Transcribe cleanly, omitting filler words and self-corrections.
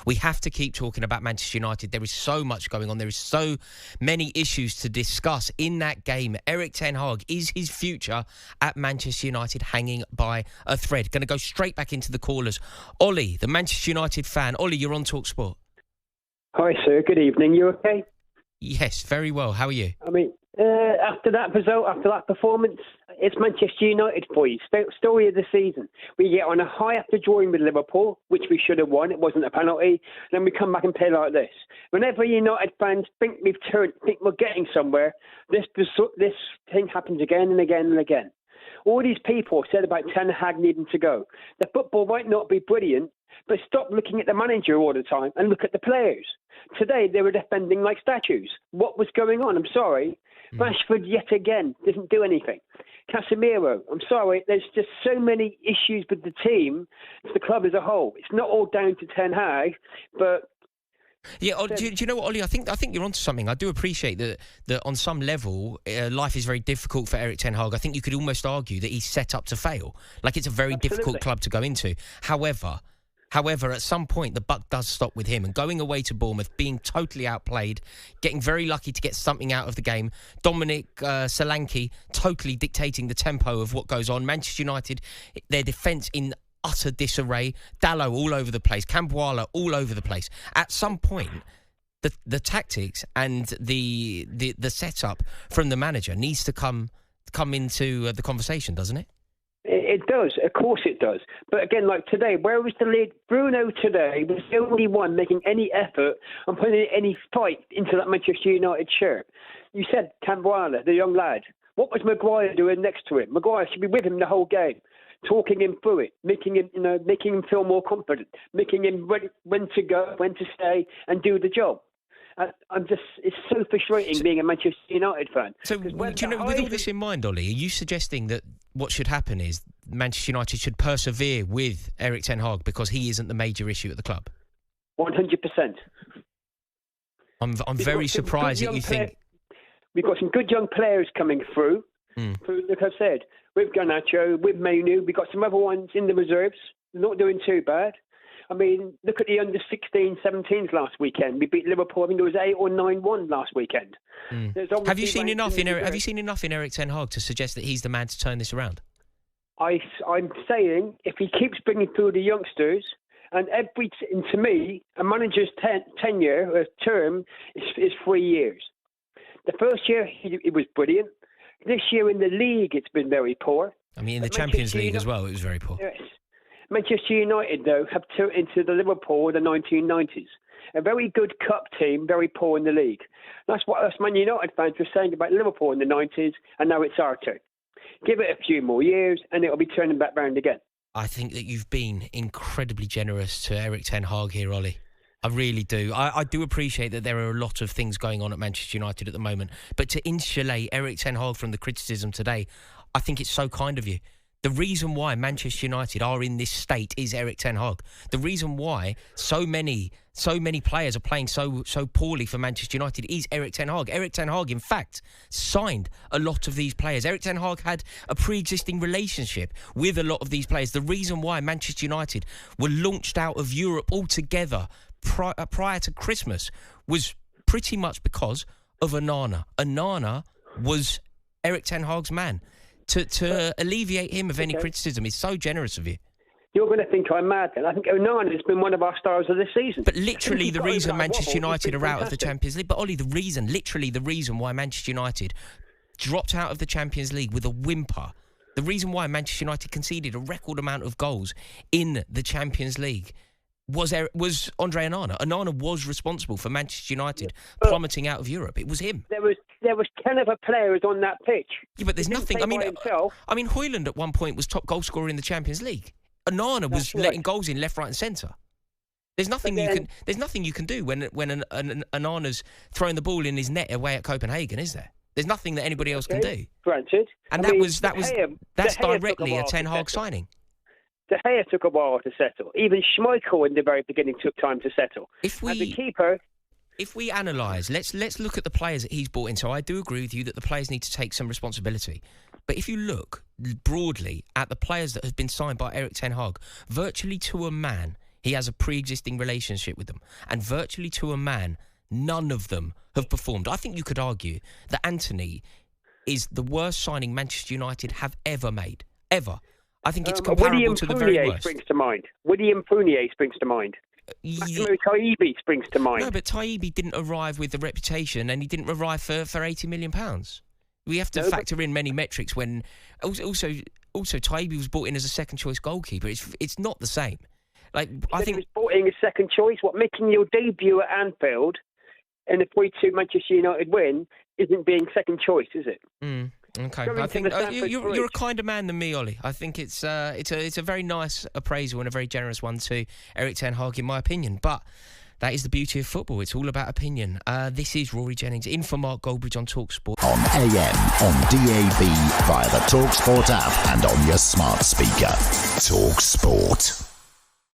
We have to keep talking about Manchester United. There is so much going on. There is so many issues to discuss in that game. Erik ten Hag, is his future at Manchester United hanging by a thread? Going to go straight back into the callers. Olly, the Manchester United fan. Olly, you're on talkSPORT. Hi, sir. Good evening. You okay? Yes, very well. How are you? I mean, after that result, after that performance, it's Manchester United for you. Story of the season. We get on a high after drawing with Liverpool, which we should have won. It wasn't a penalty. Then we come back and play like this. Whenever United fans think we've turned, think we're getting somewhere, this thing happens again and again and again. All these people said about Ten Hag needing to go. The football might not be brilliant, but stop looking at the manager all the time and look at the players. Today, they were defending like statues. What was going on? I'm sorry. Rashford, yet again, doesn't do anything. Casemiro, I'm sorry. There's just so many issues with the team, the club as a whole. It's not all down to Ten Hag, but... Yeah, do you know what, Olly? I think you're onto something. I do appreciate that on some level, life is very difficult for Erik ten Hag. I think you could almost argue that he's set up to fail. Like, it's a very difficult club to go into. However, at some point, the buck does stop with him. And going away to Bournemouth, being totally outplayed, getting very lucky to get something out of the game. Dominic Solanke totally dictating the tempo of what goes on. Manchester United, their defence in utter disarray. Dalot all over the place. Cambuala all over the place. At some point, the tactics and the setup from the manager needs to come into the conversation, doesn't it? It does. Of course it does. But again, like today, where was the lead? Bruno today was the only one making any effort and putting any fight into that Manchester United shirt. You said Cambuala, the young lad. What was Maguire doing next to him? Maguire should be with him the whole game, talking him through it, making him feel more confident, making him ready when to go, when to stay, and do the job. It's so frustrating being a Manchester United fan. So, do you know, with all this in mind, Olly, are you suggesting that what should happen is Manchester United should persevere with Erik ten Hag because he isn't the major issue at the club? 100%. I'm very surprised that you think... We've got some good young players coming through, like I've said, with Garnacho, with Manu. We've got some other ones in the reserves. They're not doing too bad. I mean, look at the under-16, 17s last weekend. We beat Liverpool. I think it was 8 or 9-1 last weekend. Have you seen enough in Erik ten Hag to suggest that he's the man to turn this around? I'm saying if he keeps bringing through the youngsters, and to me, a manager's tenure or term is 3 years. The first year it was brilliant. This year in the league, it's been very poor. I mean, in the Champions League as well, it was very poor. Yes. Manchester United, though, have turned into the Liverpool of the 1990s. A very good cup team, very poor in the league. That's what us Man United fans were saying about Liverpool in the 90s, and now it's our turn. Give it a few more years, and it'll be turning back round again. I think that you've been incredibly generous to Erik ten Hag here, Olly. I really do. I do appreciate that there are a lot of things going on at Manchester United at the moment, but to insulate Erik ten Hag from the criticism today, I think it's so kind of you. The reason why Manchester United are in this state is Erik ten Hag. The reason why so many players are playing so poorly for Manchester United is Erik ten Hag. Erik ten Hag, in fact, signed a lot of these players. Erik ten Hag had a pre-existing relationship with a lot of these players. The reason why Manchester United were launched out of Europe altogether prior to Christmas was pretty much because of Onana. Onana was Erik ten Hag's man. To alleviate him of any criticism is so generous of you. You're going to think I'm mad then. I think Onana has been one of our stars of the season. But literally the reason Manchester United are out of the Champions League... But Olly, the reason why Manchester United dropped out of the Champions League with a whimper, the reason why Manchester United conceded a record amount of goals in the Champions League was Andre Onana. Onana was responsible for Manchester United plummeting out of Europe. It was him. There was 10 other players on that pitch. Yeah, but there's nothing. I mean, Højlund at one point was top goal scorer in the Champions League. Onana was letting goals in left, right, and centre. There's nothing you can do when Onana's throwing the ball in his net away at Copenhagen, is there? There's nothing that anybody else can do. Granted, and that's directly a Ten Hag signing. De Gea took a while to settle. Even Schmeichel in the very beginning took time to settle. If we analyse, let's look at the players that he's brought in. So I do agree with you that the players need to take some responsibility. But if you look broadly at the players that have been signed by Erik ten Hag, virtually to a man, He has a pre-existing relationship with them. And virtually to a man, none of them have performed. I think you could argue that Anthony is the worst signing Manchester United have ever made. Ever. I think it's comparable to the very worst. Springs to mind. William Fournier springs to mind. Massimo Taibbi springs to mind. No, but Taibbi didn't arrive with the reputation, and he didn't arrive for £80 million. We have to factor in many metrics when... Also, Taibbi was brought in as a second-choice goalkeeper. It's not the same. Like, I think... He was brought in as second choice. Making your debut at Anfield in the 3-2 Manchester United win isn't being second choice, is it? Okay, I think you're a kinder man than me, Ollie. I think it's a very nice appraisal and a very generous one to Erik ten Hag, in my opinion. But that is the beauty of football. It's all about opinion. This is Rory Jennings in for Mark Goldbridge on talkSPORT. On AM, on DAB, via the talkSPORT app and on your smart speaker. talkSPORT.